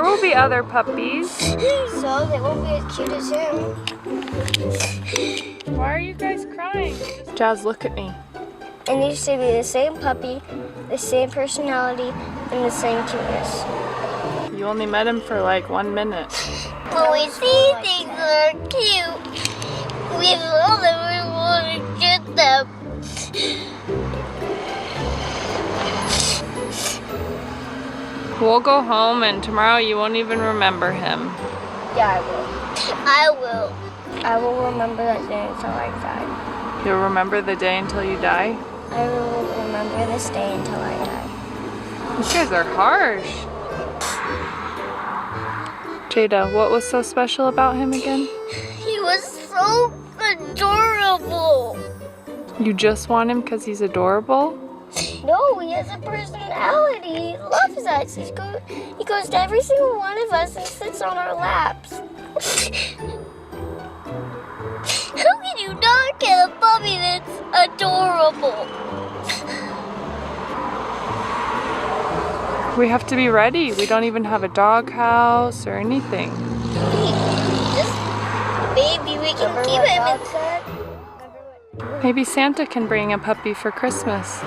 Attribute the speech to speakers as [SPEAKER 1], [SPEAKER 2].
[SPEAKER 1] There will be other puppies.
[SPEAKER 2] So they won't be as cute as him.
[SPEAKER 1] Why are you guys crying? Jazz, look at me.
[SPEAKER 2] It needs to be the same puppy, the same personality, and the same cuteness.
[SPEAKER 1] You only met him for like 1 minute.
[SPEAKER 2] When we see things that are cute, we know that we want to get them.
[SPEAKER 1] We'll go home and tomorrow you won't even remember him.
[SPEAKER 2] Yeah, I will. I will remember that day until I die.
[SPEAKER 1] You'll remember the day until you die?
[SPEAKER 2] I will remember this day until I die.
[SPEAKER 1] You guys are harsh. Jada, what was so special about him again?
[SPEAKER 2] He was so adorable.
[SPEAKER 1] You just want him because he's adorable?
[SPEAKER 2] No, he has a personality. He loves us. He goes to every single one of us and sits on our laps. How can you not get a puppy that's adorable?
[SPEAKER 1] We have to be ready. We don't even have a dog house or anything.
[SPEAKER 2] This baby, we can keep him.
[SPEAKER 1] Maybe Santa can bring a puppy for Christmas.